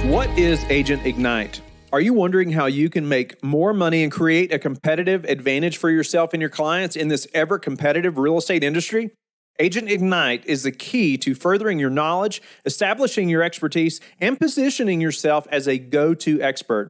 What is Agent Ignite? Are you wondering how you can make more money and create a competitive advantage for yourself and your clients in this ever-competitive real estate industry? Agent Ignite is the key to furthering your knowledge, establishing your expertise, and positioning yourself as a go-to expert.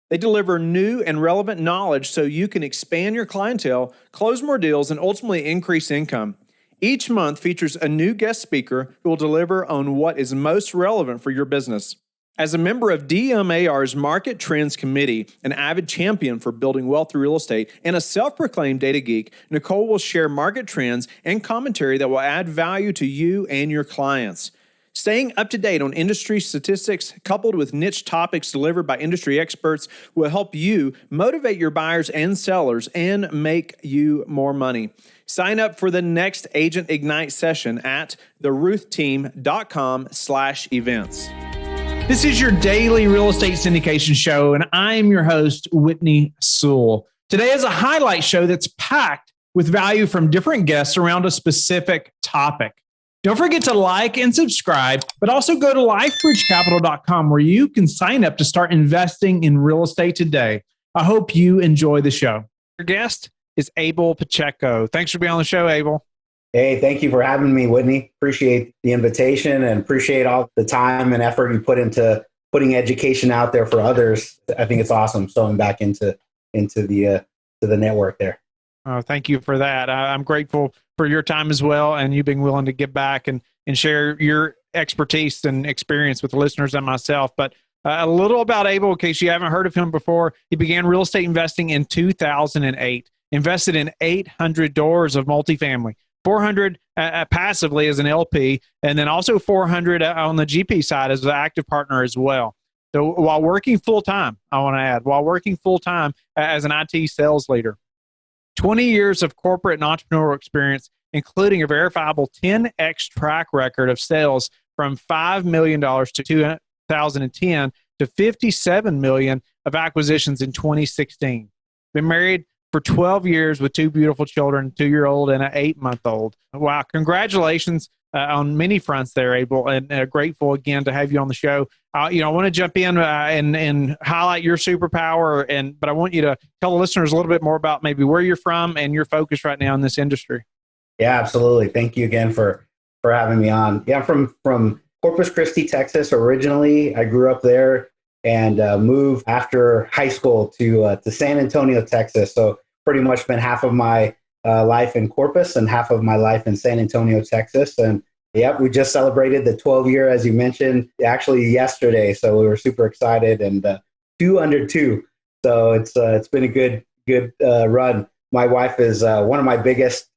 They deliver new and relevant knowledge so you can expand your clientele, close more deals, and ultimately increase income. Each month features a new guest speaker who will deliver on what is most relevant for your business. As a member of DMAR's Market Trends Committee, an avid champion for building wealth through real estate, and a self-proclaimed data geek, Nicole will share market trends and commentary that will add value to you and your clients. Staying up to date on industry statistics coupled with niche topics delivered by industry experts will help you motivate your buyers and sellers and make you more money. Sign up for the next Agent Ignite session at theruthteam.com/events. This is your daily real estate syndication show, and I am your host, Whitney Sewell. Today is a highlight show that's packed with value from different guests around a specific topic. Don't forget to like and subscribe, but also go to lifebridgecapital.com where you can sign up to start investing in real estate today. I hope you enjoy the show. Your guest is Abel Pacheco. Thanks for being on the show, Abel. Hey, thank you for having me, Whitney. Appreciate the invitation and appreciate all the time and effort you put into putting education out there for others. I think it's awesome sewing back into the network there. Oh, thank you for that. I'm grateful for your time as well, and you being willing to give back and share your expertise and experience with listeners and myself. But a little about Abel, in case you haven't heard of him before. He began real estate investing in 2008, invested in 800 doors of multifamily. 400 passively as an LP, and then also 400 on the GP side as an active partner as well. So while working full-time, I want to add, while working full-time as an IT sales leader. 20 years of corporate and entrepreneurial experience, including a verifiable 10x track record of sales from $5 million to 2010 to $57 million of acquisitions in 2016. Been married for 12 years with two beautiful children, 2-year-old and an 8-month-old. Wow. Congratulations on many fronts there, Abel, and grateful again to have you on the show. I want to jump in and highlight your superpower, but I want you to tell the listeners a little bit more about maybe where you're from and your focus right now in this industry. Yeah, absolutely. Thank you again for having me on. Yeah, I'm from Corpus Christi, Texas, originally. I grew up there and moved after high school to San Antonio, Texas. So pretty much spent half of my life in Corpus and half of my life in San Antonio, Texas. And yeah, we just celebrated the 12-year, as you mentioned, actually yesterday. So we were super excited, and 2 under 2. So it's been a good run. My wife is one of my biggest,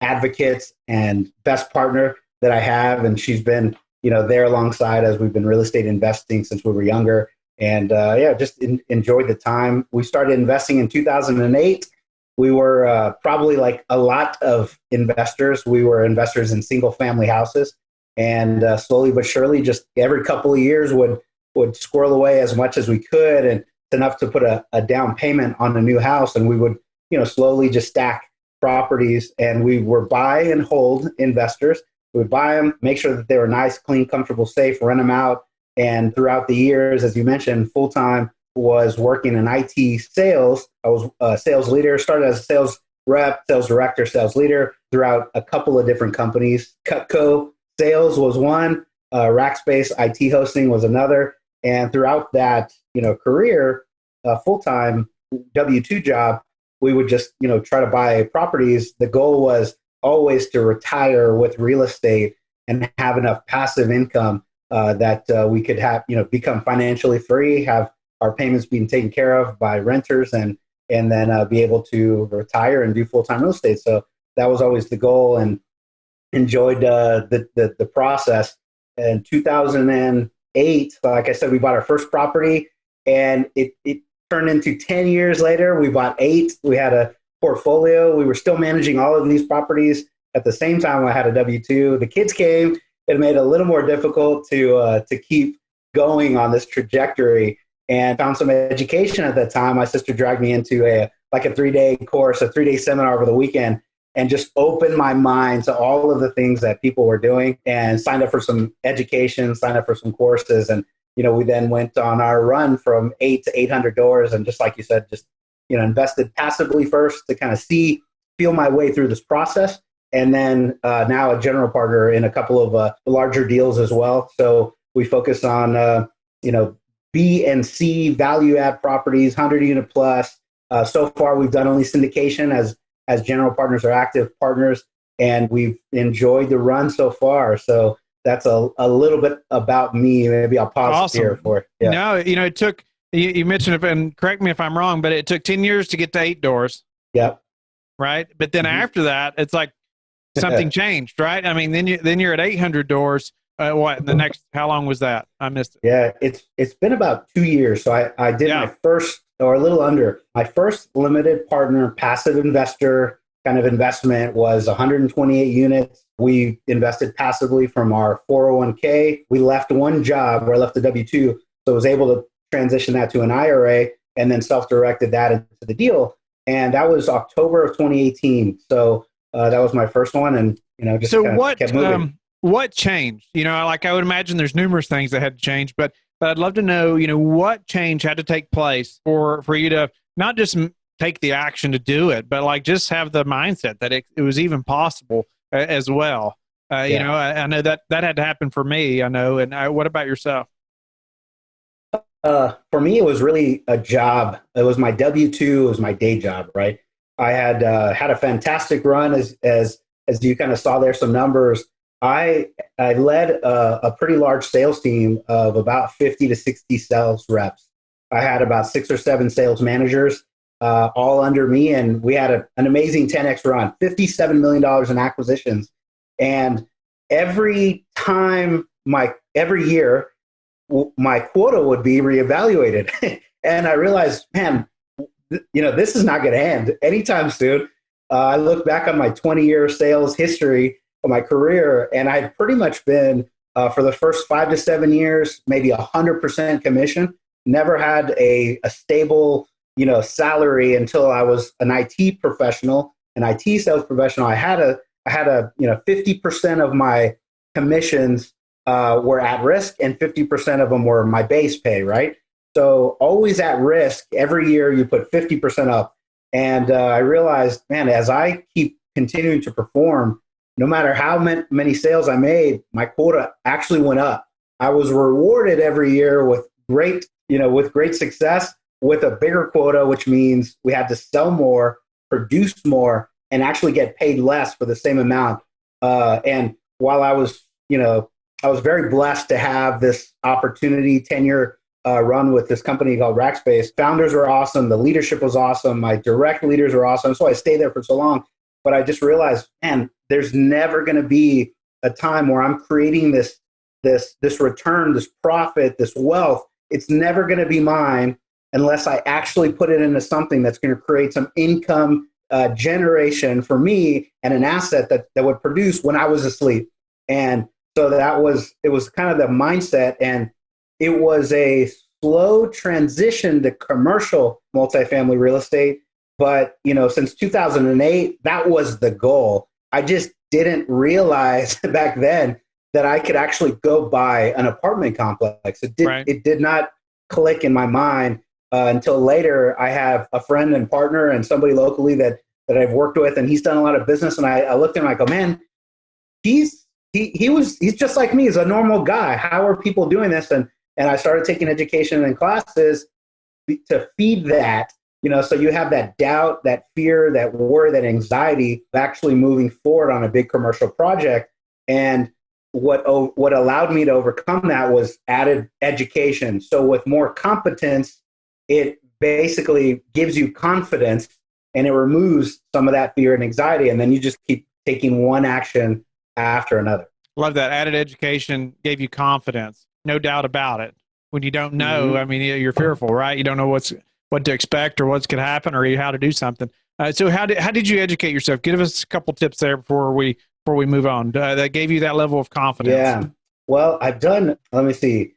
advocates and best partner that I have, and she's been, there alongside as we've been real estate investing since we were younger. And just enjoyed the time. We started investing in 2008. We were probably like a lot of investors. We were investors in single family houses, and slowly but surely, just every couple of years would squirrel away as much as we could, and it's enough to put a down payment on a new house. And we would, slowly just stack properties, and we were buy and hold investors. We would buy them, make sure that they were nice, clean, comfortable, safe, rent them out. And throughout the years, as you mentioned, full-time was working in IT sales. I was a sales leader, started as a sales rep, sales director, sales leader throughout a couple of different companies. Cutco Sales was one, Rackspace IT Hosting was another. And throughout that, career, full-time W-2 job, we would just, try to buy properties. The goal was always to retire with real estate and have enough passive income that we could have, become financially free, have our payments being taken care of by renters, and then be able to retire and do full-time real estate. So that was always the goal, and enjoyed the process. In 2008, like I said, we bought our first property, and it turned into 10 years later. We bought 8. We had a portfolio. We were still managing all of these properties at the same time. I had a W-2. The kids came. It made it a little more difficult to keep going on this trajectory, and found some education at that time. My sister dragged me into a 3-day course, a 3-day seminar over the weekend, and just opened my mind to all of the things that people were doing, and signed up for some education, signed up for some courses. And, we then went on our run from 800 to 800 doors. And just like you said, just, invested passively first to kind of feel my way through this process. And then now a general partner in a couple of larger deals as well. So we focus on, B and C value add properties, 100 unit plus. So far, we've done only syndication as general partners or active partners, and we've enjoyed the run so far. So that's a little bit about me. Maybe I'll pause here for. Yeah. No, it took, you mentioned it, and correct me if I'm wrong, but it took 10 years to get to 8 doors. Yep. Right. But then after that, it's like something changed, right? I mean, then you're at 800 doors. What the next? How long was that? I missed it. Yeah, it's been about 2 years. So I did my first, or a little under, my first limited partner passive investor kind of investment was 128 units. We invested passively from our 401k. We left one job where I left the W-2, so I was able to transition that to an IRA and then self-directed that into the deal. And that was October of 2018. So that was my first one, and just so kept moving. What changed? Like I would imagine there's numerous things that had to change, but I'd love to know, what change had to take place for you to not just take the action to do it, but like just have the mindset that it was even possible as well. I know that had to happen for me. I know. And what about yourself? For me, it was really a job. It was my W-2. It was my day job, right? I had had a fantastic run as you kind of saw there, some numbers. I led a pretty large sales team of about 50 to 60 sales reps. I had about 6 or 7 sales managers all under me, and we had an amazing 10x run, $57 million in acquisitions. And every year, my quota would be reevaluated. And I realized, man, this is not going to end anytime soon. I look back on my 20-year sales history of my career, and I'd pretty much been, for the first 5 to 7 years, maybe 100% commission. Never had a stable, salary until I was an IT professional, an IT sales professional. I had a 50% of my commissions were at risk, and 50% of them were my base pay, right? So always at risk. Every year you put 50% up. And I realized, man, as I keep continuing to perform, no matter how many sales I made, my quota actually went up. I was rewarded every year with great success, with a bigger quota, which means we had to sell more, produce more, and actually get paid less for the same amount. And while I was very blessed to have this opportunity, 10-year run with this company called Rackspace. Founders were awesome. The leadership was awesome. My direct leaders were awesome. So I stayed there for so long. But I just realized, man, there's never going to be a time where I'm creating this return, this profit, this wealth. It's never going to be mine unless I actually put it into something that's going to create some income generation for me and an asset that would produce when I was asleep. And so it was kind of the mindset, and it was a slow transition to commercial multifamily real estate. But, since 2008, that was the goal. I just didn't realize back then that I could actually go buy an apartment complex. It did not click in my mind until later. I have a friend and partner and somebody locally that I've worked with, and he's done a lot of business. And I looked at him and I go, man, he's just like me. He's a normal guy. How are people doing this? And I started taking education and classes to feed that. So you have that doubt, that fear, that worry, that anxiety of actually moving forward on a big commercial project. And what allowed me to overcome that was added education. So with more competence, it basically gives you confidence, and it removes some of that fear and anxiety. And then you just keep taking one action after another. Love that. Added education gave you confidence. No doubt about it. When you don't know, I mean, you're fearful, right? You don't know what to expect or what's going to happen or how to do something. So how did you educate yourself? Give us a couple tips there before we move on. That gave you that level of confidence. Yeah. Well, I've done, let me see.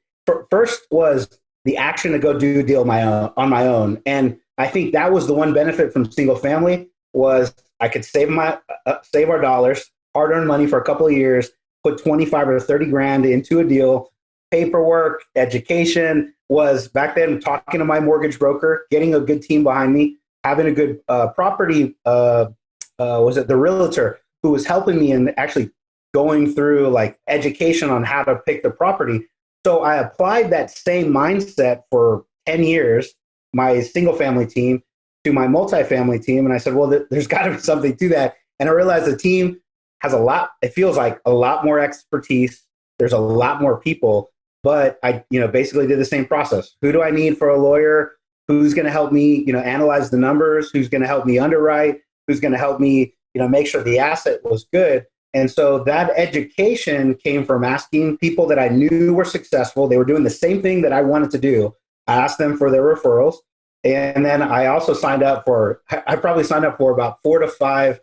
First was the action to go do a deal on my own. And I think that was the one benefit from single family was I could save our dollars, hard-earned money for a couple of years, put 25 or 30 grand into a deal, paperwork, education, was back then talking to my mortgage broker, getting a good team behind me, having a good property, was it the realtor who was helping me and actually going through like education on how to pick the property. So I applied that same mindset for 10 years, my single family team to my multifamily team. And I said, well, there's got to be something to that. And I realized the team has it feels like a lot more expertise. There's a lot more people, but I, basically did the same process. Who do I need for a lawyer? Who's going to help me, analyze the numbers? Who's going to help me underwrite? Who's going to help me, make sure the asset was good? And so that education came from asking people that I knew were successful. They were doing the same thing that I wanted to do. I asked them for their referrals. And then I also I probably signed up for about 4 to 5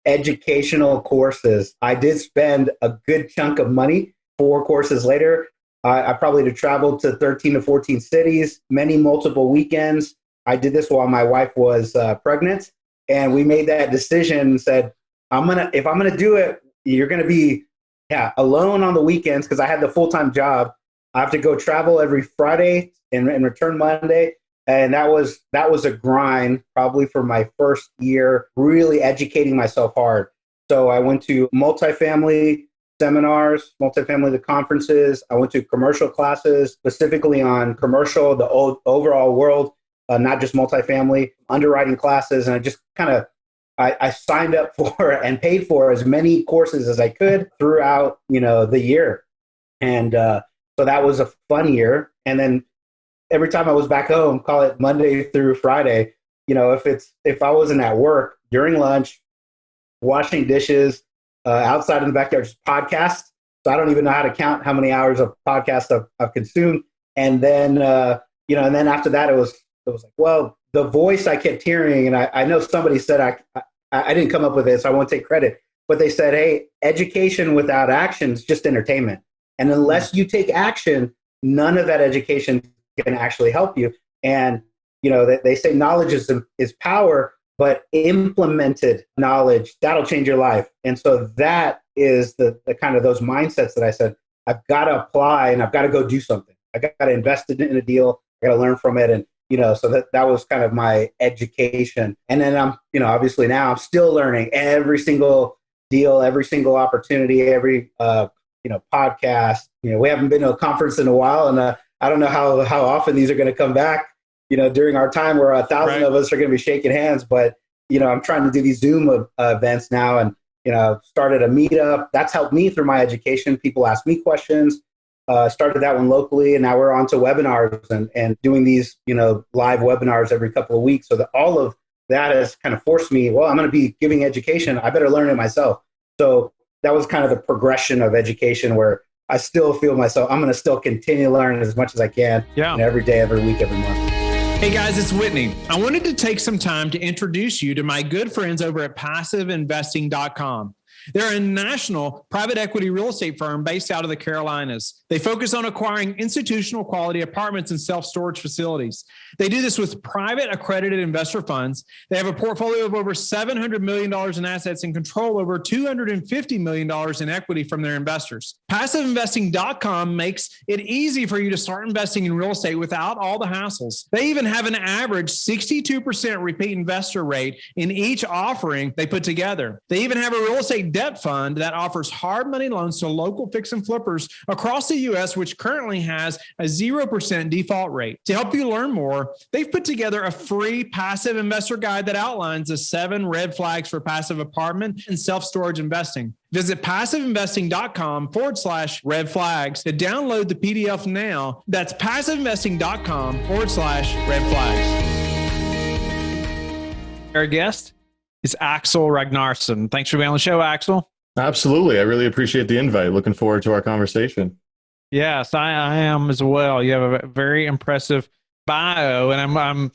educational courses. I did spend a good chunk of money. 4 courses later, I probably traveled to 13 to 14 cities, multiple weekends. I did this while my wife was pregnant. And we made that decision and said, if I'm gonna do it, you're gonna be alone on the weekends, because I had the full-time job. I have to go travel every Friday and return Monday. And that was a grind probably for my first year, really educating myself hard. So I went to multifamily seminars, the conferences. I went to commercial classes, specifically on commercial, the overall world, not just multifamily, underwriting classes. And I just I signed up for and paid for as many courses as I could throughout, the year. And so that was a fun year. And then every time I was back home, call it Monday through Friday, if I wasn't at work during lunch, washing dishes, outside in the backyard, just podcasts. So I don't even know how to count how many hours of podcasts I've consumed. And then, and then after that, it was like, well, the voice I kept hearing, and I know somebody said, I didn't come up with it, so I won't take credit, but they said, hey, education without action is just entertainment. And unless you take action, none of that education can actually help you. And, they say knowledge is power, but implemented knowledge, that'll change your life. And so that is the kind of those mindsets that I said, I've got to apply and I've got to go do something. I got to invest in a deal. I got to learn from it. And, so that was kind of my education. And then I'm, obviously now I'm still learning every single deal, every single opportunity, every, podcast. We haven't been to a conference in a while, and I don't know how often these are going to come back, during our time where 1,000 of us are going to be shaking hands. But, I'm trying to do these Zoom events now, and, started a meetup. That's helped me through my education. People ask me questions. Started that one locally, and now we're on to webinars and doing these, live webinars every couple of weeks. So that all of that has kind of forced me, well, I'm going to be giving education. I better learn it myself. So that was kind of the progression of education, where I still feel myself, I'm going to still continue to learn as much as I can. Every day, every week, every month. Hey guys, it's Whitney. I wanted to take some time to introduce you to my good friends over at PassiveInvesting.com. They're a national private equity real estate firm based out of the Carolinas. They focus on acquiring institutional quality apartments and self-storage facilities. They do this with private accredited investor funds. They have a portfolio of over $700 million in assets and control over $250 million in equity from their investors. PassiveInvesting.com makes it easy for you to start investing in real estate without all the hassles. They even have an average 62% repeat investor rate in each offering they put together. They even have a real estate debt fund that offers hard money loans to local fix and flippers across the U.S., which currently has a 0% default rate. To help you learn more, they've put together a free passive investor guide that outlines the 7 red flags for passive apartment and self-storage investing. Visit PassiveInvesting.com/red flags to download the PDF now. That's PassiveInvesting.com/red flags. Our guest is Axel Ragnarsson. Thanks for being on the show, Axel. Absolutely. I really appreciate the invite. Looking forward to our conversation. Yes, I am as well. You have a very impressive bio, and I'm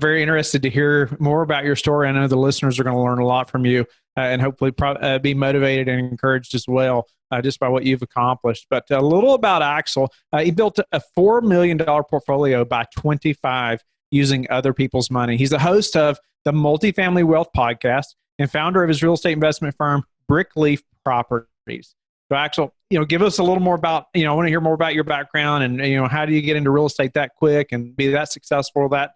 very interested to hear more about your story. I know the listeners are going to learn a lot from you and hopefully be motivated and encouraged as well just by what you've accomplished. But a little about Axel. He built a $4 million portfolio by 25 using other people's money. He's the host of the Multifamily Wealth Podcast and founder of his real estate investment firm, Brickleaf Properties. So Axel, give us a little more about, I want to hear more about your background and, how do you get into real estate that quick and be that successful that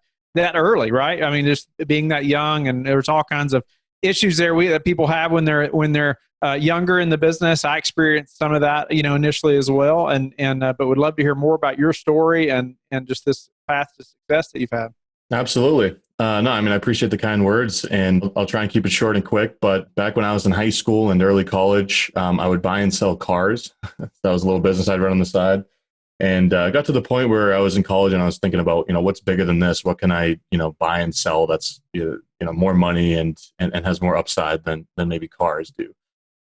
early, right? I mean, just being that young, and there's all kinds of issues there that people have when they're younger in the business. I experienced some of that, initially as well. But would love to hear more about your story and just this path to success that you've had. Absolutely. No, I mean, I appreciate the kind words, and I'll try and keep it short and quick. But back when I was in high school and early college, I would buy and sell cars. That was a little business I'd run on the side. And I got to the point where I was in college and I was thinking about, what's bigger than this? What can I, buy and sell that's, more money and has more upside than maybe cars do.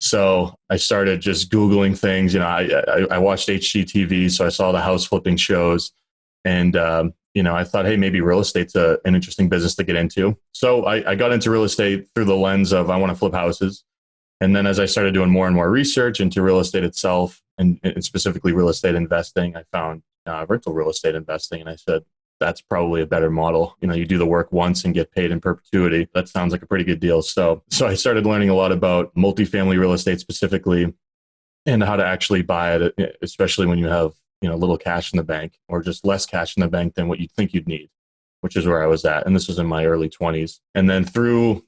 So I started just Googling things. I watched HGTV, so I saw the house flipping shows. And, I thought, hey, maybe real estate's an interesting business to get into. So I got into real estate through the lens of I want to flip houses. And then as I started doing more and more research into real estate itself, and specifically real estate investing, I found rental real estate investing. And I said, that's probably a better model. You do the work once and get paid in perpetuity. That sounds like a pretty good deal. So I started learning a lot about multifamily real estate specifically and how to actually buy it, especially when you have little cash in the bank or just less cash in the bank than what you'd think you'd need, which is where I was at. And this was in my early 20s. And then through,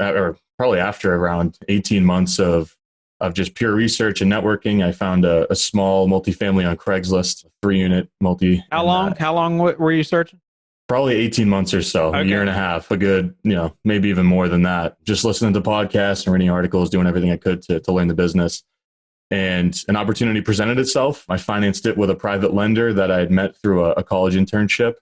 or probably after around 18 months of just pure research and networking, I found a small multifamily on Craigslist, a 3-unit multi. How long were you searching? Probably 18 months or so, okay. A year and a half, a good, maybe even more than that. Just listening to podcasts and reading articles, doing everything I could to learn the business. And an opportunity presented itself. I financed it with a private lender that I had met through a college internship.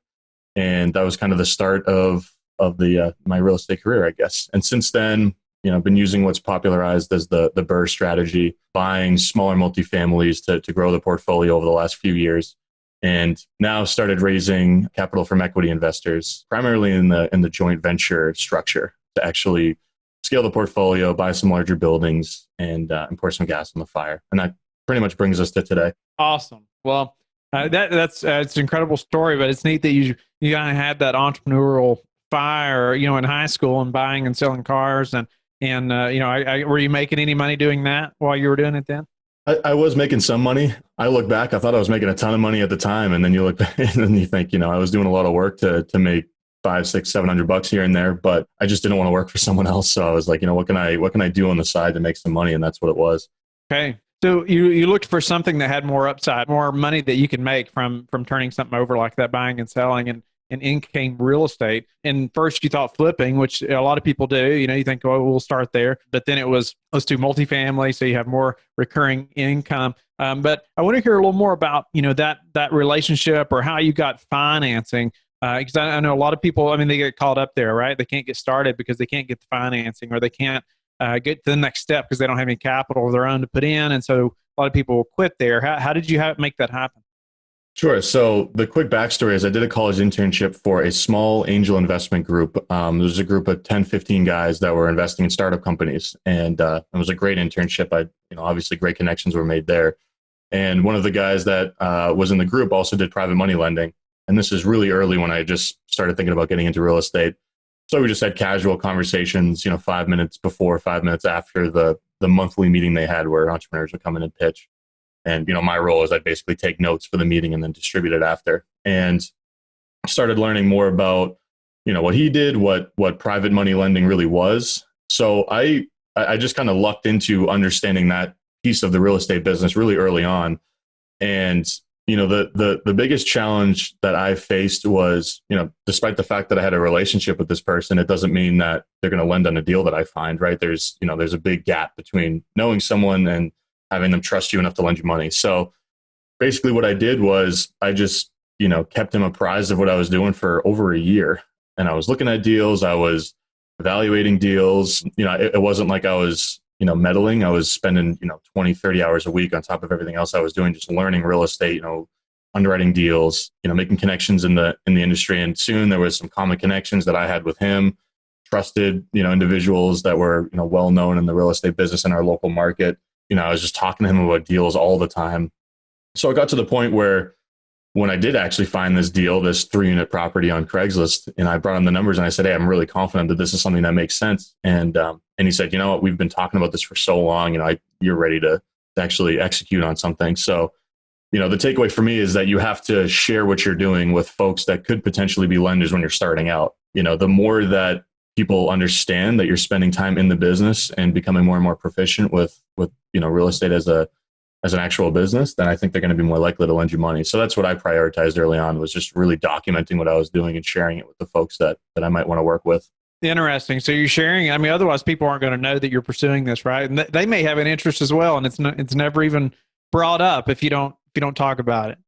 And that was kind of the start of my real estate career, I guess. And since then, I've been using what's popularized as the BRRRR strategy, buying smaller multifamilies to grow the portfolio over the last few years. And now started raising capital from equity investors, primarily in the joint venture structure, to actually scale the portfolio, buy some larger buildings, and pour some gas on the fire. And that pretty much brings us to today. Awesome. Well, that's it's an incredible story, but it's neat that you kind of had that entrepreneurial fire, in high school and buying and selling cars. And were you making any money doing that while you were doing it then? I was making some money. I look back, I thought I was making a ton of money at the time. And then you look back and then you think, I was doing a lot of work to make $500, $600, $700 here and there, but I just didn't want to work for someone else. So I was like, what can I do on the side to make some money? And that's what it was. Okay. So you looked for something that had more upside, more money that you can make from turning something over like that, buying and selling, and in came real estate. And first you thought flipping, which a lot of people do. You think, oh, we'll start there. But then it was, let's do multifamily, so you have more recurring income. But I want to hear a little more about, that relationship or how you got financing. Because I know a lot of people, they get caught up there, right? They can't get started because they can't get the financing, or they can't get to the next step because they don't have any capital of their own to put in. And so a lot of people will quit there. How did you make that happen? Sure. So the quick backstory is I did a college internship for a small angel investment group. There was a group of 10, 15 guys that were investing in startup companies. And it was a great internship. Obviously great connections were made there. And one of the guys that was in the group also did private money lending. And this is really early when I just started thinking about getting into real estate. So we just had casual conversations, 5 minutes before, 5 minutes after the monthly meeting they had where entrepreneurs would come in and pitch. And, my role is I'd basically take notes for the meeting and then distribute it after. And started learning more about, what he did, what private money lending really was. So I just kind of lucked into understanding that piece of the real estate business really early on. And, the biggest challenge that I faced was, despite the fact that I had a relationship with this person, it doesn't mean that they're going to lend on a deal that I find, right? There's a big gap between knowing someone and having them trust you enough to lend you money. So basically what I did was I just, kept him apprised of what I was doing for over a year. And I was looking at deals. I was evaluating deals. It wasn't like I was, meddling. I was spending, 20, 30 hours a week on top of everything else I was doing, just learning real estate, underwriting deals, making connections in the industry. And soon there was some common connections that I had with him, trusted, individuals that were, well known in the real estate business in our local market. I was just talking to him about deals all the time. So I got to the point where when I did actually find this deal, this 3-unit property on Craigslist, and I brought him the numbers and I said, hey, I'm really confident that this is something that makes sense. And he said, you know what, we've been talking about this for so long, you're ready to to actually execute on something. So, the takeaway for me is that you have to share what you're doing with folks that could potentially be lenders when you're starting out. The more that people understand that you're spending time in the business and becoming more and more proficient with real estate as an actual business, then I think they're going to be more likely to lend you money. So that's what I prioritized early on, was just really documenting what I was doing and sharing it with the folks that I might want to work with. Interesting. So you're sharing. I mean, otherwise people aren't going to know that you're pursuing this, right? And they may have an interest as well, and it's never even brought up if you don't talk about it.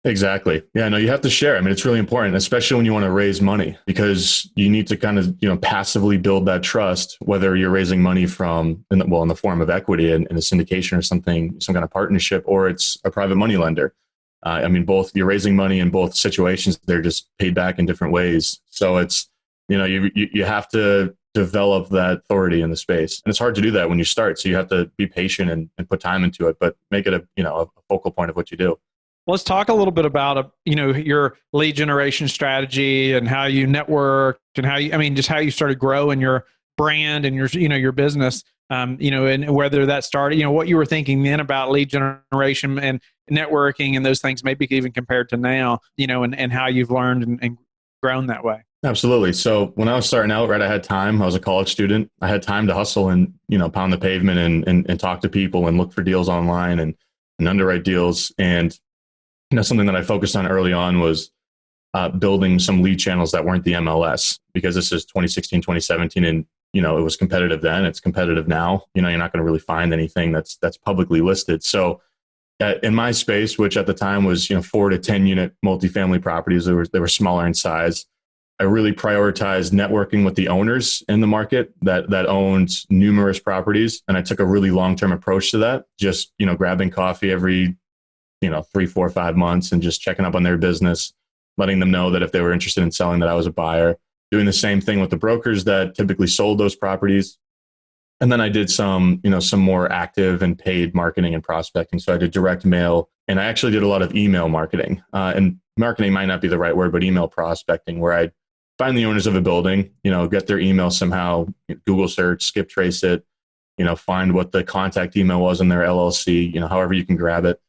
Exactly. Yeah, no, you have to share. I mean, it's really important, especially when you want to raise money, because you need to kind of, passively build that trust, whether you're raising money from, in the form of equity in a syndication or something, some kind of partnership, or it's a private money lender. Both, you're raising money in both situations. They're just paid back in different ways. So it's, you have to develop that authority in the space. And it's hard to do that when you start. So you have to be patient and put time into it, but make it a focal point of what you do. Let's talk a little bit about, your lead generation strategy and how you network and how you started growing your brand and your business, and whether that started, what you were thinking then about lead generation and networking and those things, maybe even compared to now, and how you've learned and grown that way. Absolutely. So when I was starting out, right, I had time. I was a college student. I had time to hustle and, pound the pavement and talk to people and look for deals online and underwrite deals. And something that I focused on early on was building some lead channels that weren't the MLS, because this is 2016, 2017. And, it was competitive then. It's competitive now. You're not going to really find anything that's publicly listed. So in my space, which at the time was, 4 to 10 unit multifamily properties, they were smaller in size. I really prioritized networking with the owners in the market that owned numerous properties. And I took a really long-term approach to that. Just, grabbing coffee every 3, 4, 5 months and just checking up on their business, letting them know that if they were interested in selling, that I was a buyer, doing the same thing with the brokers that typically sold those properties. And then I did some more active and paid marketing and prospecting. So I did direct mail, and I actually did a lot of email marketing. And marketing might not be the right word, but email prospecting, where I'd find the owners of a building, get their email somehow, Google search, skip trace it, find what the contact email was in their LLC, however you can grab it.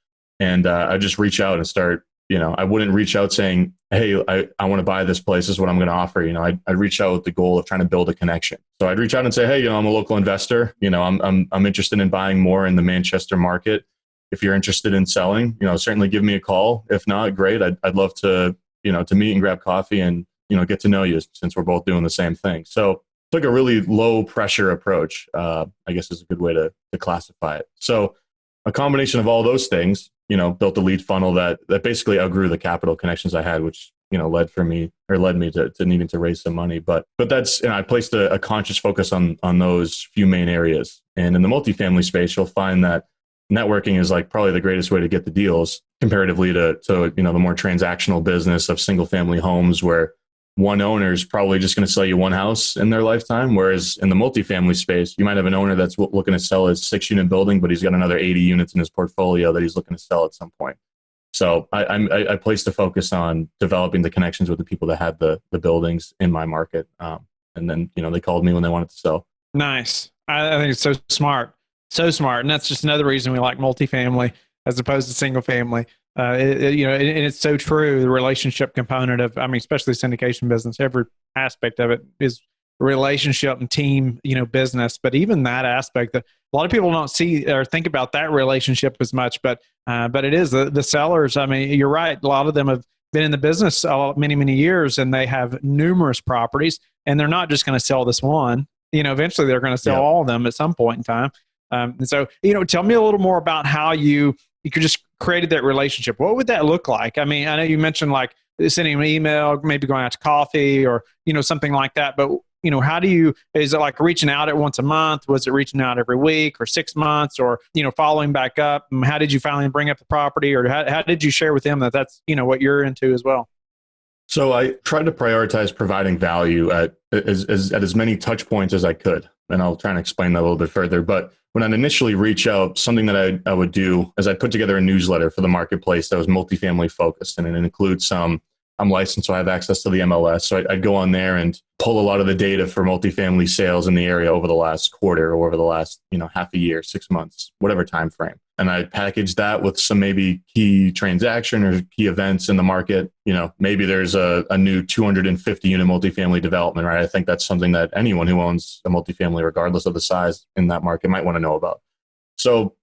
And I just reach out and start, I wouldn't reach out saying, hey, I want to buy this place. This is what I'm going to offer. I'd reach out with the goal of trying to build a connection. So I'd reach out and say, hey, I'm a local investor. I'm interested in buying more in the Manchester market. If you're interested in selling, certainly give me a call. If not, great. I'd love to, to meet and grab coffee and, get to know you, since we're both doing the same thing. So took a really low pressure approach, I guess is a good way to classify it. So a combination of all those things, built a lead funnel that basically outgrew the capital connections I had, which, led me to needing to raise some money. But that's, I placed a conscious focus on those few main areas. And in the multifamily space, you'll find that networking is like probably the greatest way to get the deals comparatively to the more transactional business of single family homes, where one owner is probably just going to sell you one house in their lifetime. Whereas in the multifamily space, you might have an owner that's looking to sell his 6-unit building, but he's got another 80 units in his portfolio that he's looking to sell at some point. So I placed a focus on developing the connections with the people that had the buildings in my market. And then, they called me when they wanted to sell. Nice. I think it's so smart. So smart. And that's just another reason we like multifamily as opposed to single family. And it's so true. The relationship component of, especially syndication business, every aspect of it is relationship and team, business. But even that aspect, that a lot of people don't see or think about that relationship as much. But it is the sellers. You're right. A lot of them have been in the business many, many years, and they have numerous properties, and they're not just going to sell this one. Eventually they're going to sell all of them at some point in time. And so, tell me a little more about how you could just created that relationship. What would that look like? I know you mentioned like sending an email, maybe going out to coffee or, something like that. But, is it like reaching out at once a month? Was it reaching out every week or 6 months or, following back up? How did you finally bring up the property, or how did you share with them that that's, what you're into as well? So I tried to prioritize providing value at as many touch points as I could. And I'll try and explain that a little bit further. But when I'd initially reach out, something that I would do is I'd put together a newsletter for the marketplace that was multifamily focused. And it includes some I'm licensed, so I have access to the MLS. So I'd go on there and pull a lot of the data for multifamily sales in the area over the last quarter or over the last, half a year, 6 months, whatever time frame. And I package that with some maybe key transaction or key events in the market. Maybe there's a new 250 unit multifamily development, right? I think that's something that anyone who owns a multifamily, regardless of the size in that market, might want to know about. So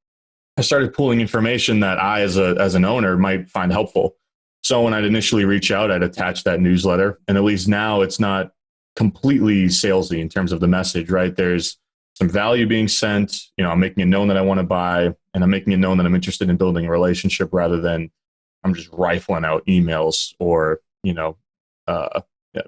I started pulling information that I, as an owner, might find helpful. So when I'd initially reach out, I'd attach that newsletter. And at least now it's not completely salesy in terms of the message, right? There's some value being sent. I'm making it known that I want to buy, and I'm making it known that I'm interested in building a relationship rather than I'm just rifling out emails or,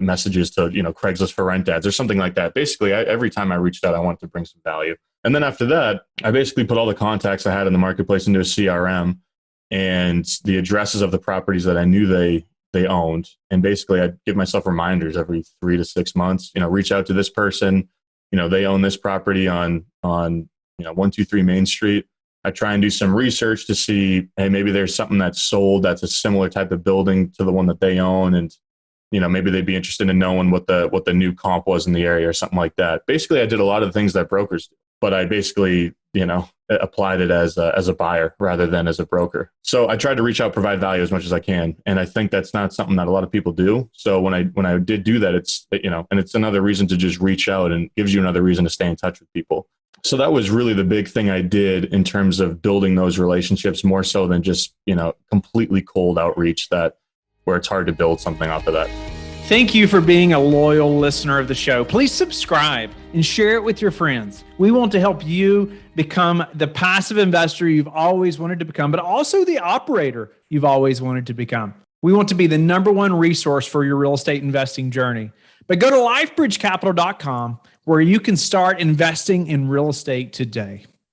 messages to, Craigslist for rent ads or something like that. Basically, every time I reached out, I wanted to bring some value. And then after that, I basically put all the contacts I had in the marketplace into a CRM and the addresses of the properties that I knew they owned. And basically, I'd give myself reminders every 3 to 6 months, reach out to this person. They own this property on 123 Main Street. I try and do some research to see, hey, maybe there's something that's sold that's a similar type of building to the one that they own. And, maybe they'd be interested in knowing what the new comp was in the area or something like that. Basically, I did a lot of the things that brokers do, but I basically, applied it as a buyer rather than as a broker. So I tried to reach out, provide value as much as I can. And I think that's not something that a lot of people do. So when I did do that, it's, and it's another reason to just reach out and gives you another reason to stay in touch with people. So that was really the big thing I did in terms of building those relationships, more so than just, completely cold outreach where it's hard to build something off of that. Thank you for being a loyal listener of the show. Please subscribe and share it with your friends. We want to help you become the passive investor you've always wanted to become, but also the operator you've always wanted to become. We want to be the number one resource for your real estate investing journey. But go to lifebridgecapital.com where you can start investing in real estate today.